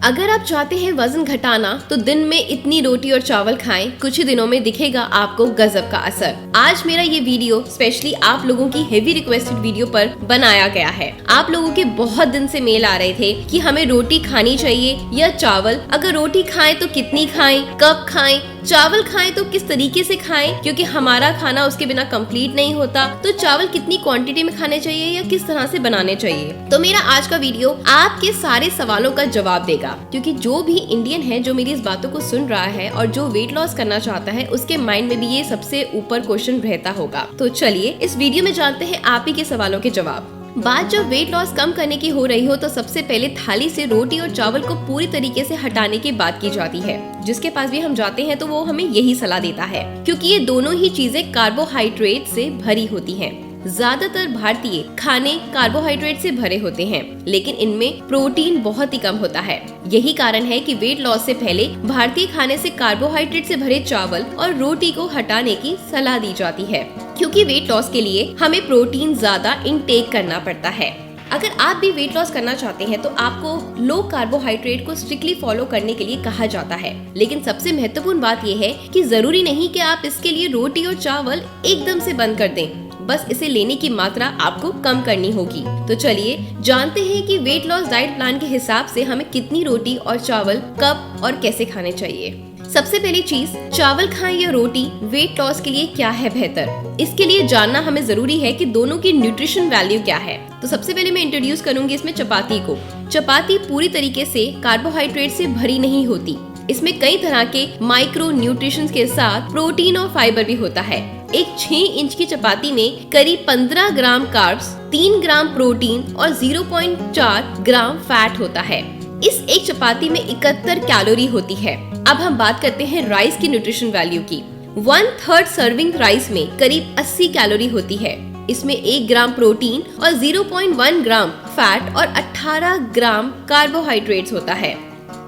अगर आप चाहते हैं वजन घटाना तो दिन में इतनी रोटी और चावल खाएं, कुछ ही दिनों में दिखेगा आपको गजब का असर। आज मेरा ये वीडियो स्पेशली आप लोगों की हेवी रिक्वेस्टेड वीडियो पर बनाया गया है। आप लोगों के बहुत दिन से मेल आ रहे थे कि हमें रोटी खानी चाहिए या चावल, अगर रोटी खाएं तो कितनी खाएं, कब खाएं, चावल खाएं तो किस तरीके से खाएं, क्योंकि हमारा खाना उसके बिना कंप्लीट नहीं होता। तो चावल कितनी क्वांटिटी में खाने चाहिए या किस तरह से बनाने चाहिए। तो मेरा आज का वीडियो आपके सारे सवालों का जवाब देगा, क्योंकि जो भी इंडियन है जो मेरी इस बातों को सुन रहा है और जो वेट लॉस करना चाहता है उसके माइंड में भी ये सबसे ऊपर क्वेश्चन रहता होगा। तो चलिए इस वीडियो में जानते हैं आप ही के सवालों के जवाब। बात जब वेट लॉस कम करने की हो रही हो तो सबसे पहले थाली से रोटी और चावल को पूरी तरीके से हटाने की बात की जाती है। जिसके पास भी हम जाते हैं तो वो हमें यही सलाह देता है, क्योंकि ये दोनों ही चीजें कार्बोहाइड्रेट से भरी होती हैं। ज्यादातर भारतीय खाने कार्बोहाइड्रेट से भरे होते हैं, लेकिन इनमें प्रोटीन बहुत ही कम होता है। यही कारण है कि वेट लॉस से पहले भारतीय खाने से कार्बोहाइड्रेट से भरे चावल और रोटी को हटाने की सलाह दी जाती है, क्योंकि वेट लॉस के लिए हमें प्रोटीन ज्यादा इनटेक करना पड़ता है। अगर आप भी वेट लॉस करना चाहते हैं तो आपको लो कार्बोहाइड्रेट को स्ट्रिक्टली फॉलो करने के लिए कहा जाता है। लेकिन सबसे महत्वपूर्ण बात यह है कि जरूरी नहीं कि आप इसके लिए रोटी और चावल एकदम से बंद कर दें, बस इसे लेने की मात्रा आपको कम करनी होगी। तो चलिए जानते हैं कि वेट लॉस डाइट प्लान के हिसाब से हमें कितनी रोटी और चावल कब और कैसे खाने चाहिए। सबसे पहली चीज, चावल खाएं या रोटी, वेट लॉस के लिए क्या है बेहतर। इसके लिए जानना हमें जरूरी है कि दोनों की न्यूट्रिशन वैल्यू क्या है। तो सबसे पहले मैं इंट्रोड्यूस करूंगी इसमें चपाती को। चपाती पूरी तरीके से कार्बोहाइड्रेट से भरी नहीं होती। इसमें कई तरह के माइक्रो न्यूट्रिशन के साथ प्रोटीन और फाइबर भी होता है। एक 6 इंच की चपाती में करीब 15 ग्राम कार्ब्स, 3 ग्राम प्रोटीन और 0.4 ग्राम फैट होता है। इस एक चपाती में 71 कैलोरी होती है। अब हम बात करते हैं राइस की न्यूट्रिशन वैल्यू की। 1/3 सर्विंग राइस में करीब 80 कैलोरी होती है। इसमें 1 ग्राम प्रोटीन और 0.1 ग्राम फैट और 18 ग्राम कार्बोहाइड्रेट्स होता है।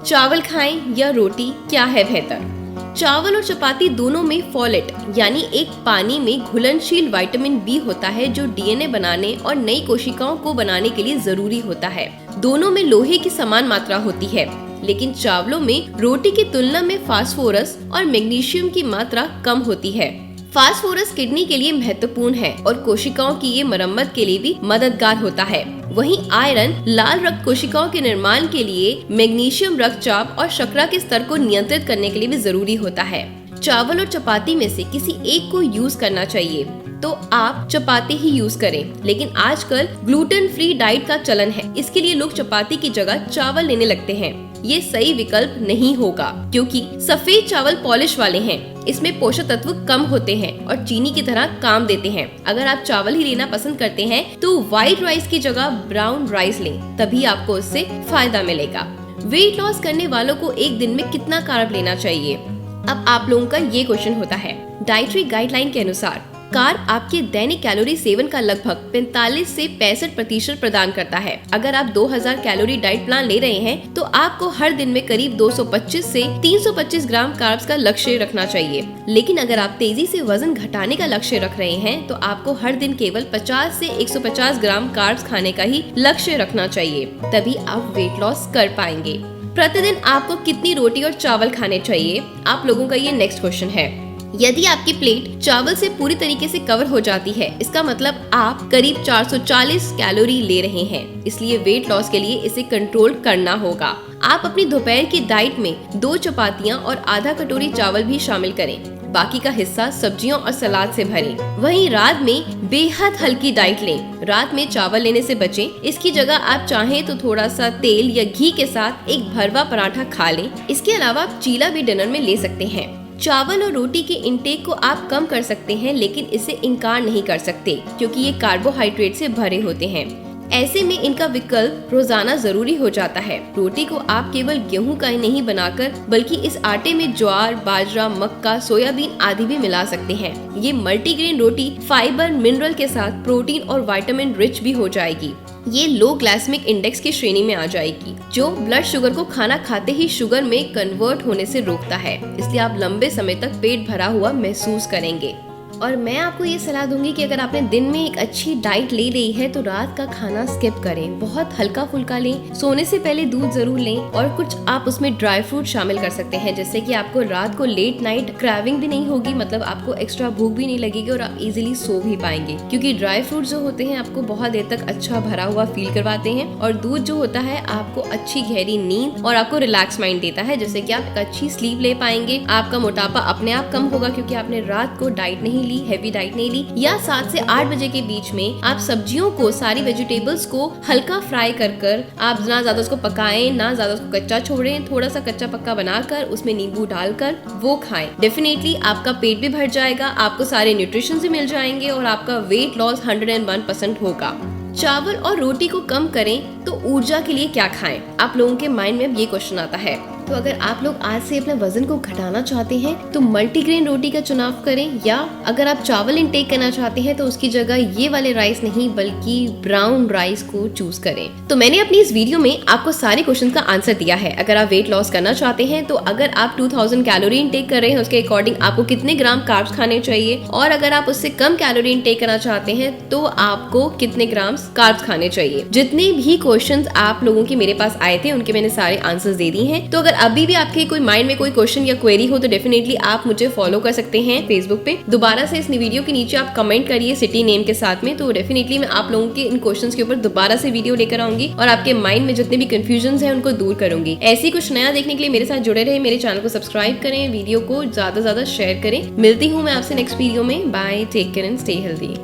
चावल खाएं या रोटी, क्या है बेहतर। चावल और चपाती दोनों में फोलेट यानी एक पानी में घुलनशील विटामिन बी होता है, जो डीएनए बनाने और नई कोशिकाओं को बनाने के लिए जरूरी होता है। दोनों में लोहे की समान मात्रा होती है, लेकिन चावलों में रोटी की तुलना में फास्फोरस और मैग्नीशियम की मात्रा कम होती है। फास्फोरस किडनी के लिए महत्वपूर्ण है और कोशिकाओं की ये मरम्मत के लिए भी मददगार होता है। वहीं आयरन लाल रक्त कोशिकाओं के निर्माण के लिए, मैग्नीशियम रक्तचाप और शर्करा के स्तर को नियंत्रित करने के लिए भी जरूरी होता है। चावल और चपाती में से किसी एक को यूज करना चाहिए तो आप चपाती ही यूज करें। लेकिन आजकल ग्लूटेन फ्री डाइट का चलन है, इसके लिए लोग चपाती की जगह चावल लेने लगते हैं। ये सही विकल्प नहीं होगा, क्योंकि सफेद चावल पॉलिश वाले हैं, इसमें पोषक तत्व कम होते हैं और चीनी की तरह काम देते हैं। अगर आप चावल ही लेना पसंद करते हैं तो व्हाइट राइस की जगह ब्राउन राइस लें, तभी आपको उससे फायदा मिलेगा। वेट लॉस करने वालों को एक दिन में कितना कार्ब लेना चाहिए। अब आप लोगों का ये क्वेश्चन होता है। डाइटरी गाइडलाइन के अनुसार कार्ब आपके दैनिक कैलोरी सेवन का लगभग 45 से 65% प्रदान करता है। अगर आप 2000 कैलोरी डाइट प्लान ले रहे हैं तो आपको हर दिन में करीब 225 से 325 ग्राम कार्ब्स का लक्ष्य रखना चाहिए। लेकिन अगर आप तेजी से वजन घटाने का लक्ष्य रख रहे हैं तो आपको हर दिन केवल 50 से 150 ग्राम कार्ब्स खाने का ही लक्ष्य रखना चाहिए, तभी आप वेट लॉस कर पाएंगे। प्रतिदिन आपको कितनी रोटी और चावल खाने चाहिए, आप लोगों का ये नेक्स्ट क्वेश्चन है। यदि आपकी प्लेट चावल से पूरी तरीके से कवर हो जाती है, इसका मतलब आप करीब 440 कैलोरी ले रहे हैं। इसलिए वेट लॉस के लिए इसे कंट्रोल करना होगा। आप अपनी दोपहर की डाइट में 2 चपातियां और आधा कटोरी चावल भी शामिल करें। बाकी का हिस्सा सब्जियों और सलाद से भरें। वहीं रात में बेहद हल्की डाइट लें। रात में चावल लेने से बचें। इसकी जगह आप चाहें तो थोड़ा सा तेल या घी के साथ एक भरवा पराठा खा लें। इसके अलावा आप चीला भी डिनर में ले सकते हैं। चावल और रोटी के इंटेक को आप कम कर सकते हैं, लेकिन इसे इनकार नहीं कर सकते, क्योंकि ये कार्बोहाइड्रेट से भरे होते हैं। ऐसे में इनका विकल्प रोजाना जरूरी हो जाता है। रोटी को आप केवल गेहूं का ही नहीं बनाकर बल्कि इस आटे में ज्वार, बाजरा, मक्का, सोयाबीन आदि भी मिला सकते हैं। ये मल्टीग्रेन रोटी फाइबर, मिनरल के साथ प्रोटीन और विटामिन रिच भी हो जाएगी। ये लो ग्लाइसेमिक इंडेक्स की श्रेणी में आ जाएगी, जो ब्लड शुगर को खाना खाते ही शुगर में कन्वर्ट होने से रोकता है। इसलिए आप लंबे समय तक पेट भरा हुआ महसूस करेंगे। और मैं आपको ये सलाह दूंगी कि अगर आपने दिन में एक अच्छी डाइट ले ली है तो रात का खाना स्किप करें, बहुत हल्का फुल्का लें, सोने से पहले दूध जरूर लें और कुछ आप उसमें ड्राई फ्रूट शामिल कर सकते हैं, जिससे कि आपको रात को लेट नाइट क्रेविंग भी नहीं होगी, मतलब आपको एक्स्ट्रा भूख भी नहीं लगेगी और आप इजीली सो भी पाएंगे, क्योंकि ड्राई फ्रूट जो होते हैं आपको बहुत देर तक अच्छा भरा हुआ फील करवाते हैं और दूध जो होता है आपको अच्छी गहरी नींद और आपको रिलैक्स माइंड देता है, जिससे कि आप अच्छी स्लीप ले पाएंगे। आपका मोटापा अपने आप कम होगा क्योंकि आपने रात को डाइट नहीं ली, हैवी डाइट नहीं ली। या 7 से 8 बजे के बीच में आप सब्जियों को, सारी वेजिटेबल्स को हल्का फ्राई कर आप ना ज्यादा उसको पकाएं ना ज्यादा उसको कच्चा छोड़ें, थोड़ा सा कच्चा पक्का बनाकर उसमें नींबू डालकर वो खाएं। डेफिनेटली आपका पेट भी भर जाएगा, आपको सारे न्यूट्रिशन भी मिल जाएंगे और आपका वेट लॉस 101% होगा। चावल और रोटी को कम करें तो ऊर्जा के लिए क्या खाएं? आप लोगों के माइंड में अब ये क्वेश्चन आता है। तो अगर आप लोग आज से अपने वजन को घटाना चाहते हैं तो मल्टीग्रेन रोटी का चुनाव करें, या अगर आप चावल इनटेक करना चाहते हैं तो उसकी जगह ये वाले राइस नहीं बल्कि ब्राउन राइस को चूज करें। तो मैंने अपनी इस वीडियो में आपको सारे क्वेश्चन का आंसर दिया है। अगर आप वेट लॉस करना चाहते हैं तो अगर आप 2000 कैलोरी इनटेक कर रहे हैं उसके अकॉर्डिंग आपको कितने ग्राम कार्ब्स खाने चाहिए, और अगर आप उससे कम कैलोरी इनटेक करना चाहते हैं तो आपको कितने ग्राम कार्ब्स खाने चाहिए। जितने भी क्वेश्चंस आप लोगों के मेरे पास आए थे उनके मैंने सारे आंसर्स दे दिए हैं। तो अगर अभी भी आपके कोई माइंड में कोई क्वेश्चन या क्वेरी हो तो डेफिनेटली आप मुझे फॉलो कर सकते हैं फेसबुक पे। दोबारा से इस वीडियो के नीचे आप कमेंट करिए सिटी नेम के साथ में, तो डेफिनेटली मैं आप लोगों के इन क्वेश्चंस के ऊपर दोबारा से वीडियो लेकर आऊंगी और आपके माइंड में जितने भी कंफ्यूजन हैं उनको दूर करूंगी। ऐसी कुछ नया देखने के लिए मेरे साथ जुड़े रहे, मेरे चैनल को सब्सक्राइब करें, वीडियो को ज्यादा से ज्यादा शेयर करें। मिलती हूँ मैं आपसे नेक्स्ट वीडियो में। Bye, take care and stay healthy.